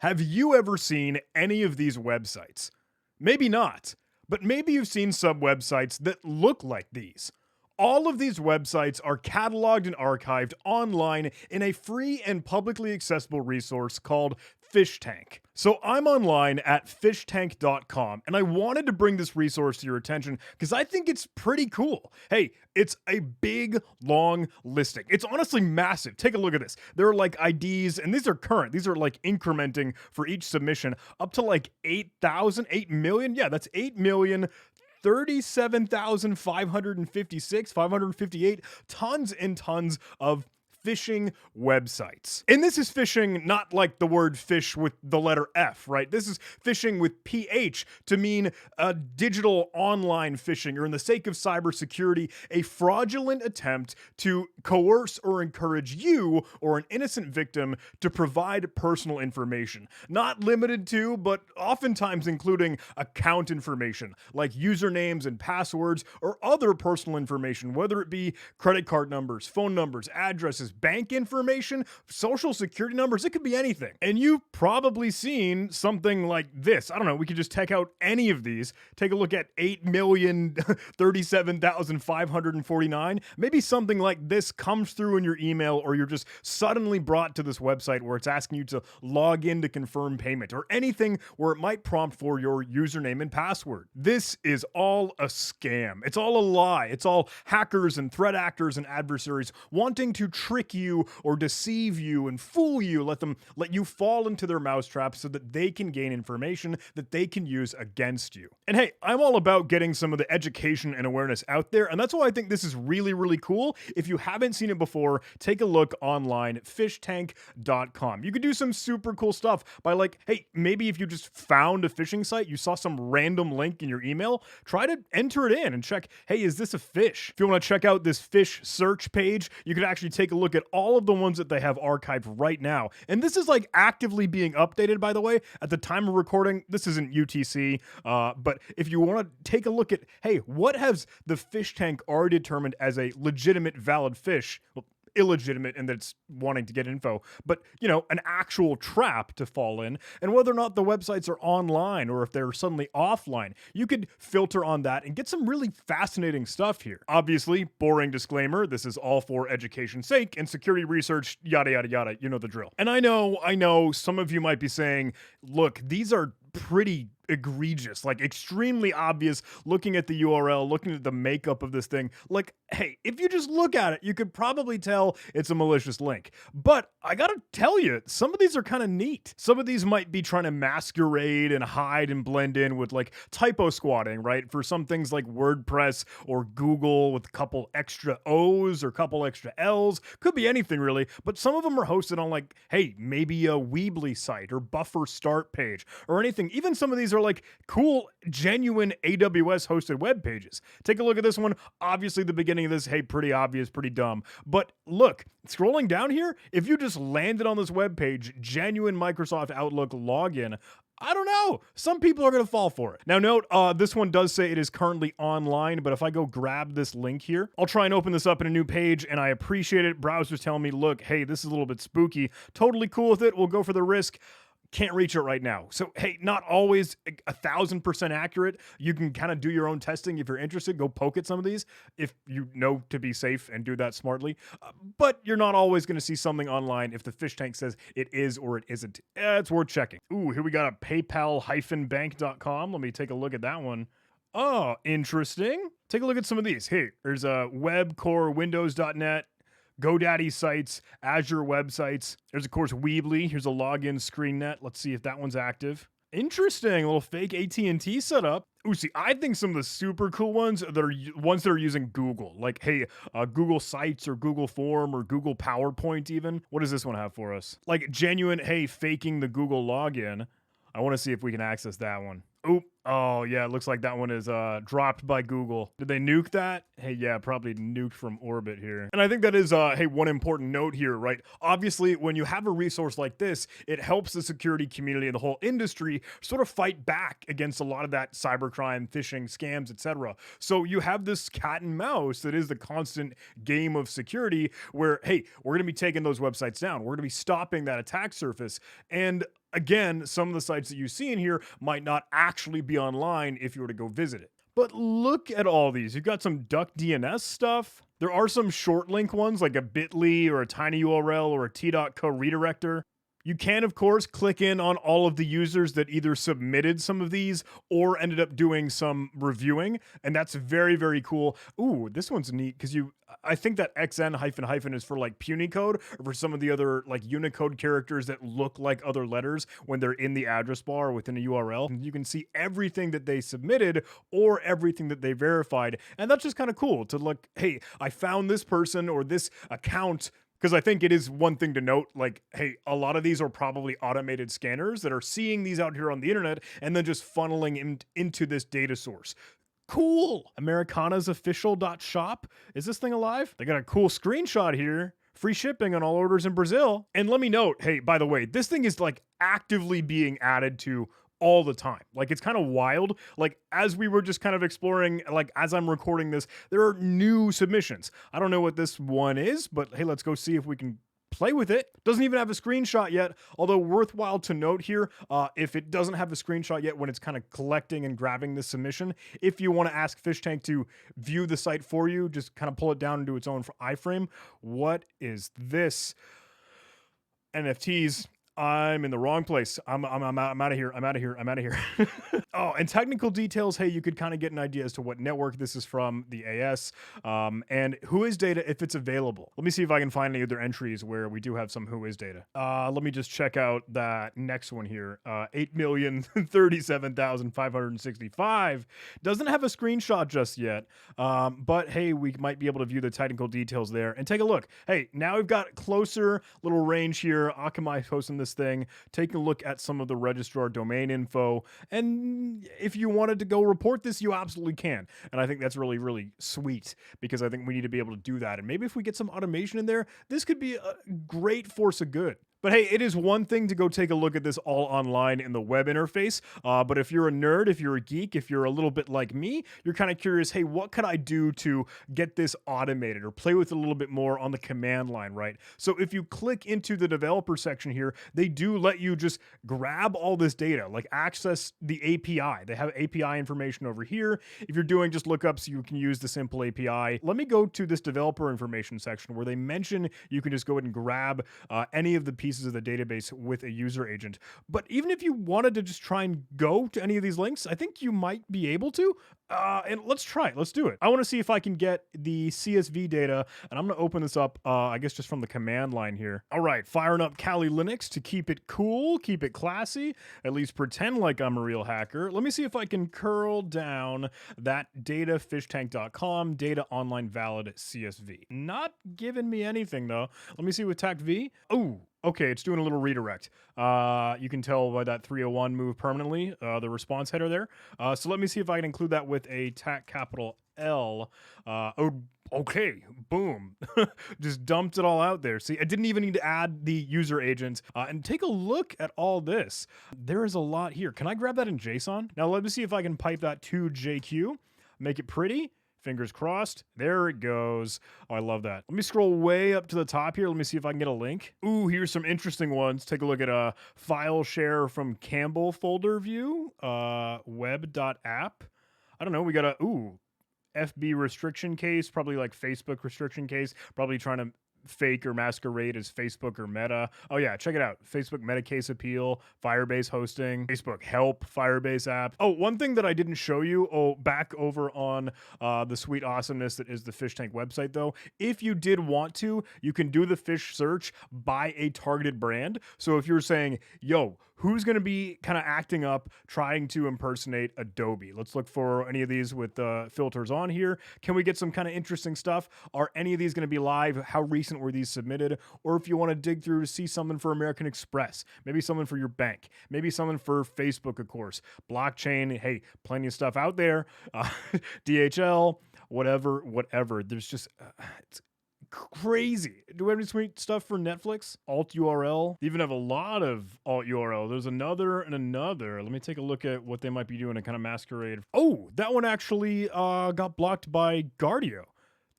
Have you ever seen any of these websites? Maybe not, but maybe you've seen some websites that look like these. All of these websites are cataloged and archived online in a free and publicly accessible resource called Fishtank. So I'm online at fishtank.com and I wanted to bring this resource to your attention because I think it's pretty cool. Hey, it's a big, long listing. It's honestly massive. Take a look at this. There are like IDs, and these are current. These are like incrementing for each submission up to like 8,000, 8 million. Yeah, that's 8,000,000. 37,556, 558 tons and tons of phishing websites. And this is phishing not like the word fish with the letter F, right? This is phishing with PH to mean a digital online phishing, or in the sake of cybersecurity, a fraudulent attempt to coerce or encourage you or an innocent victim to provide personal information. Not limited to, but oftentimes including account information like usernames and passwords or other personal information, whether it be credit card numbers, phone numbers, addresses, bank information, social security numbers. It could be anything. And you've probably seen something like this. I don't know. We could just take out any of these. Take a look at 8,037,549. Maybe something like this comes through in your email, or you're just suddenly brought to this website where it's asking you to log in to confirm payment, or anything where it might prompt for your username and password. This is all a scam. It's all a lie. It's all hackers and threat actors and adversaries wanting to trick you or deceive you and fool you, let you fall into their mousetrap so that they can gain information that they can use against you. And hey, I'm all about getting some of the education and awareness out there, and that's why I think this is really, really cool. If you haven't seen it before, take a look online, fishtank.com. You could do some super cool stuff by, like, hey, maybe if you just found a phishing site, you saw some random link in your email, try to enter it in and check, hey, is this a fish? If you want to check out this fish search page, you could actually take a look at all of the ones that they have archived right now. And this is like actively being updated, by the way. At the time of recording, this isn't UTC, but if you want to take a look at, hey, what has the fish tank already determined as a legitimate, valid fish? Well, illegitimate in that it's wanting to get info, but an actual trap to fall in, and whether or not the websites are online or if they're suddenly offline. You could filter on that and get some really fascinating stuff here. Obviously, boring disclaimer, this is all for education's sake and security research, yada, yada, yada. You know the drill. And I know some of you might be saying, look, these are pretty egregious, like extremely obvious, looking at the URL, looking at the makeup of this thing. Like, hey, if you just look at it, you could probably tell it's a malicious link. But I gotta tell you, some of these are kind of neat. Some of these might be trying to masquerade and hide and blend in with like typo squatting, right? For some things like WordPress or Google with a couple extra O's or a couple extra L's. Could be anything really, but some of them are hosted on like, hey, maybe a Weebly site or Buffer start page or anything. Even some of these are like cool, genuine AWS hosted web pages. Take a look at this one. Obviously, the beginning of this, hey, pretty obvious, pretty dumb. But look, scrolling down here, if you just landed on this web page, genuine Microsoft Outlook login, I don't know. Some people are going to fall for it. Now note, this one does say it is currently online, but if I go grab this link here, I'll try and open this up in a new page, and I appreciate it. Browsers telling me, look, hey, this is a little bit spooky. Totally cool with it. We'll go for the risk. Can't reach it right now. So, hey, not always 1,000% accurate. You can kind of do your own testing if you're interested. Go poke at some of these if you know to be safe and do that smartly. But you're not always going to see something online if the fish tank says it is or it isn't. It's worth checking. Ooh, here we got a PayPal-bank.com. Let me take a look at that one. Oh, interesting. Take a look at some of these. Hey, there's a webcorewindows.net. GoDaddy sites, Azure websites. There's, of course, Weebly. Here's a login screen net. Let's see if that one's active. Interesting, a little fake AT&T setup. Ooh, see, I think some of the super cool ones that are using Google. Like, hey, Google Sites or Google Form or Google PowerPoint even. What does this one have for us? Like, genuine, hey, faking the Google login. I want to see if we can access that one. Oop. Oh, yeah, it looks like that one is dropped by Google. Did they nuke that? Hey, yeah, probably nuked from orbit here. And I think that is, hey, one important note here, right? Obviously, when you have a resource like this, it helps the security community and the whole industry sort of fight back against a lot of that cybercrime, phishing, scams, etc. So you have this cat and mouse that is the constant game of security where, hey, we're going to be taking those websites down. We're going to be stopping that attack surface. And Again, some of the sites that you see in here might not actually be online if you were to go visit it. But look at all these. You've got some duck DNS stuff. There are some short link ones like a bit.ly or a tiny URL or a t.co redirector. You can, of course, click in on all of the users that either submitted some of these or ended up doing some reviewing, and that's very, very cool. Ooh, this one's neat because I think that XN hyphen is for like Punycode or for some of the other like Unicode characters that look like other letters when they're in the address bar within a URL. And you can see everything that they submitted or everything that they verified, and that's just kind of cool to look, hey, I found this person or this account. Because I think it is one thing to note, like, hey, a lot of these are probably automated scanners that are seeing these out here on the internet and then just funneling into this data source. Cool. Americana's official.shop. Is this thing alive? They got a cool screenshot here. Free shipping on all orders in Brazil. And let me note, hey, by the way, this thing is like actively being added to all the time. Like, it's kind of wild. Like, as we were just kind of exploring, like as I'm recording this, there are new submissions. I don't know what this one is, but hey, let's go see if we can play with it. Doesn't even have a screenshot yet, although worthwhile to note here, if it doesn't have a screenshot yet when it's kind of collecting and grabbing the submission, if you want to ask Fishtank to view the site for you, just kind of pull it down into its own iframe. What is this? NFTs. I'm in the wrong place. I'm out of here. I'm out of here. I'm out of here. Oh, and technical details. Hey, you could kind of get an idea as to what network this is from, the AS, and Whois data if it's available. Let me see if I can find any other entries where we do have some Whois data. Let me just check out that next one here. 8,037,565 doesn't have a screenshot just yet, but hey, we might be able to view the technical details there and take a look. Hey, now we've got closer little range here. Akamai posting this thing, taking a look at some of the registrar domain info, and if you wanted to go report this, you absolutely can. And I think that's really, really sweet because I think we need to be able to do that. And maybe if we get some automation in there, this could be a great force of good. But hey, it is one thing to go take a look at this all online in the web interface. But if you're a nerd, if you're a geek, if you're a little bit like me, you're kind of curious, hey, what could I do to get this automated or play with it a little bit more on the command line, right? So if you click into the developer section here, they do let you just grab all this data, like access the API. They have API information over here. If you're doing just lookups, you can use the simple API. Let me go to this developer information section where they mention you can just go ahead and grab any of the pieces of the database with a user agent. But even if you wanted to just try and go to any of these links, I think you might be able to. And let's try it. Let's do it. I want to see if I can get the CSV data, and I'm going to open this up, I guess just from the command line here. All right, firing up Kali Linux to keep it cool, keep it classy, at least pretend like I'm a real hacker. Let me see if I can curl down that data, fishtank.com, data online valid CSV. Not giving me anything though. Let me see with TACV. Oh, okay, it's doing a little redirect. You can tell by that 301 move permanently, the response header there. So let me see if I can include that with a TAC capital L. Oh, okay, boom. Just dumped it all out there. See, I didn't even need to add the user agent. And take a look at all this. There is a lot here. Can I grab that in JSON? Now let me see if I can pipe that to JQ, make it pretty. Fingers crossed. There it goes. Oh, I love that. Let me scroll way up to the top here. Let me see if I can get a link. Ooh, here's some interesting ones. Take a look at a file share from Campbell folder view, web.app. I don't know. We got a, FB restriction case, probably like Facebook restriction case, probably trying to fake or masquerade as Facebook or Meta. Oh yeah, check it out. Facebook Meta case appeal, Firebase hosting, Facebook help, Firebase app. Oh, one thing that I didn't show you, back over on the sweet awesomeness that is the Fishtank website though, if you did want to, you can do the fish search by a targeted brand. So if you're saying, yo, who's going to be kind of acting up, trying to impersonate Adobe? Let's look for any of these with filters on here. Can we get some kind of interesting stuff? Are any of these going to be live? How recent were these submitted? Or if you want to dig through to see something for American Express, maybe something for your bank, maybe something for Facebook, of course, blockchain. Hey, plenty of stuff out there. DHL, whatever. There's just, it's crazy. Do we have any sweet stuff for Netflix? Alt URL. They even have a lot of alt URL. There's another and another. Let me take a look at what they might be doing to kind of masquerade. Oh, that one actually got blocked by Guardio.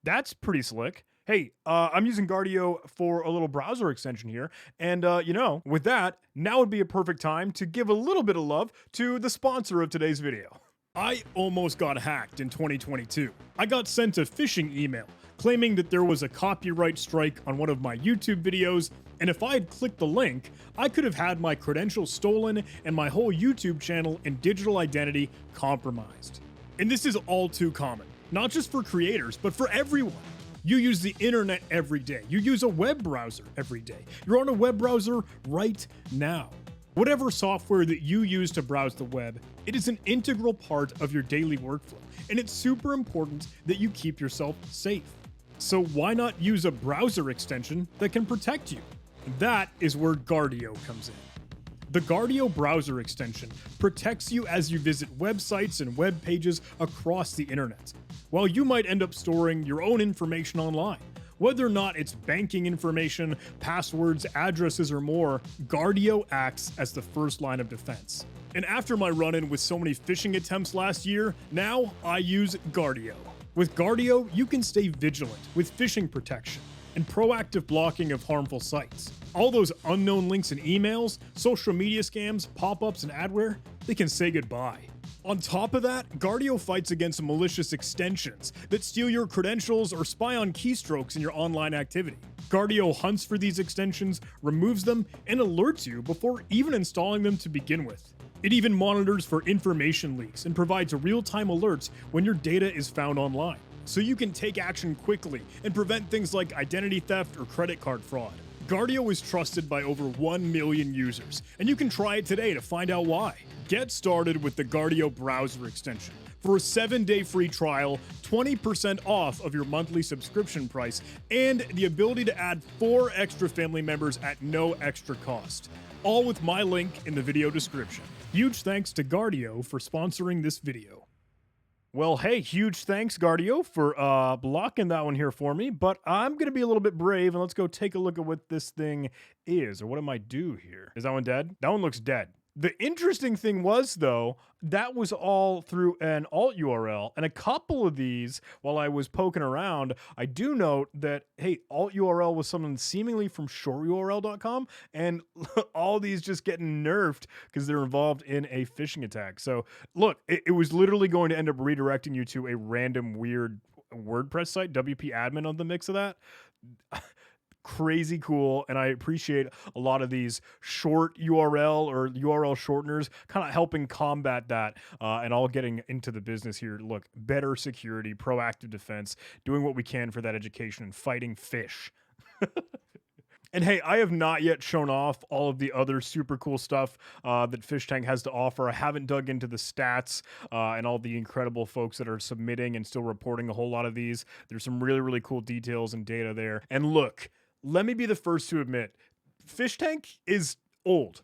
That's pretty slick. Hey, I'm using Guardio for a little browser extension here. And, with that, now would be a perfect time to give a little bit of love to the sponsor of today's video. I almost got hacked in 2022. I got sent a phishing email claiming that there was a copyright strike on one of my YouTube videos, and if I had clicked the link, I could have had my credentials stolen and my whole YouTube channel and digital identity compromised. And this is all too common, not just for creators, but for everyone. You use the internet every day. You use a web browser every day. You're on a web browser right now. Whatever software that you use to browse the web, it is an integral part of your daily workflow, and it's super important that you keep yourself safe. So why not use a browser extension that can protect you? That is where Guardio comes in. The Guardio browser extension protects you as you visit websites and web pages across the internet. While you might end up storing your own information online, whether or not it's banking information, passwords, addresses, or more, Guardio acts as the first line of defense. And after my run-in with so many phishing attempts last year, now I use Guardio. With Guardio, you can stay vigilant with phishing protection and proactive blocking of harmful sites. All those unknown links and emails, social media scams, pop-ups, and adware, they can say goodbye. On top of that, Guardio fights against malicious extensions that steal your credentials or spy on keystrokes in your online activity. Guardio hunts for these extensions, removes them, and alerts you before even installing them to begin with. It even monitors for information leaks and provides real-time alerts when your data is found online, so you can take action quickly and prevent things like identity theft or credit card fraud. Guardio is trusted by over 1 million users, and you can try it today to find out why. Get started with the Guardio browser extension. For a 7-day free trial, 20% off of your monthly subscription price, and the ability to add 4 extra family members at no extra cost. All with my link in the video description. Huge thanks to Guardio for sponsoring this video. Well, hey, huge thanks, Guardio, for blocking that one here for me, but I'm going to be a little bit brave, and let's go take a look at what this thing is, or what it might do here. Is that one dead? That one looks dead. The interesting thing was, though, that was all through an alt URL, and a couple of these, while I was poking around, I do note that, hey, alt URL was something seemingly from shoreurl.com, and all these just getting nerfed because they're involved in a phishing attack. So, look, it was literally going to end up redirecting you to a random weird WordPress site, WP admin on the mix of that. Crazy cool, and I appreciate a lot of these short URL or URL shorteners kind of helping combat that, and all getting into the business here. Look, better security, proactive defense, doing what we can for that education, and fighting fish. And hey, I have not yet shown off all of the other super cool stuff that Fish Tank has to offer. I haven't dug into the stats and all the incredible folks that are submitting and still reporting a whole lot of these. There's some really, really cool details and data there. And look, let me be the first to admit, Fish Tank is old.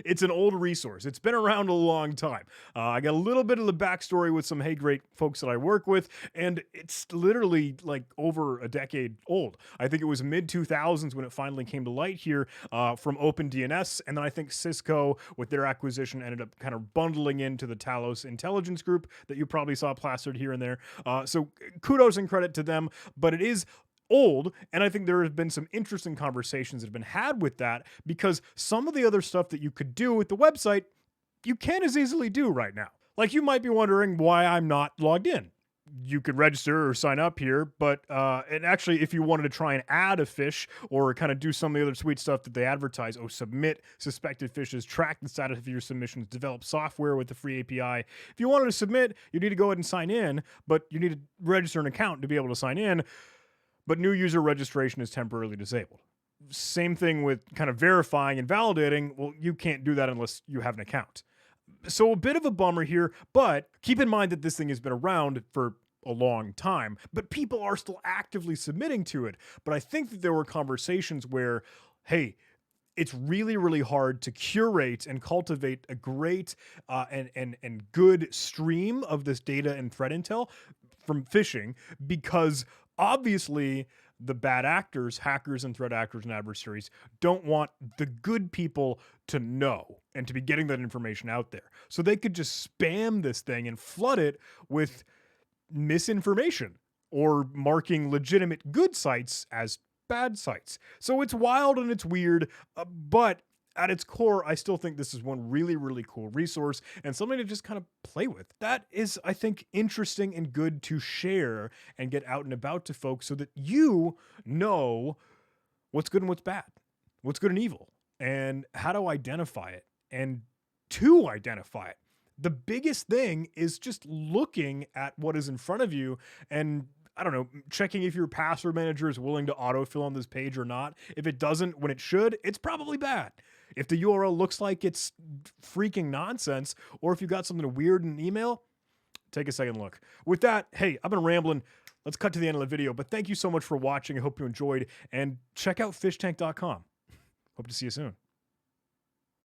It's an old resource. It's been around a long time. I got a little bit of the backstory with some great folks that I work with, and it's literally like over a decade old. I think it was mid-2000s when it finally came to light here from OpenDNS, and then I think Cisco, with their acquisition, ended up kind of bundling into the Talos intelligence group that you probably saw plastered here and there. So kudos and credit to them, but it is old, and I think there have been some interesting conversations that have been had with that, because some of the other stuff that you could do with the website, you can't as easily do right now. Like, you might be wondering why I'm not logged in. You could register or sign up here, but and actually, if you wanted to try and add a fish or kind of do some of the other sweet stuff that they advertise, submit suspected fishes, track the status of your submissions, develop software with the free API. If you wanted to submit, you need to go ahead and sign in, but you need to register an account to be able to sign in. But new user registration is temporarily disabled. Same thing with kind of verifying and validating. Well, you can't do that unless you have an account. So a bit of a bummer here, but keep in mind that this thing has been around for a long time, but people are still actively submitting to it. But I think that there were conversations where, hey, it's really, really hard to curate and cultivate a great and good stream of this data and threat intel from phishing, because obviously the bad actors, hackers and threat actors and adversaries, don't want the good people to know and to be getting that information out there. So they could just spam this thing and flood it with misinformation, or marking legitimate good sites as bad sites. So it's wild and it's weird, but at its core, I still think this is one really, really cool resource and something to just kind of play with. That is, I think, interesting and good to share and get out and about to folks so that you know what's good and what's bad, what's good and evil, and how to identify it and to identify it. The biggest thing is just looking at what is in front of you and I don't know, checking if your password manager is willing to autofill on this page or not. If it doesn't when it should, it's probably bad. If the URL looks like it's freaking nonsense, or if you got something weird in an email, take a second look. With that, hey, I've been rambling. Let's cut to the end of the video, but thank you so much for watching. I hope you enjoyed, and check out fishtank.com. Hope to see you soon.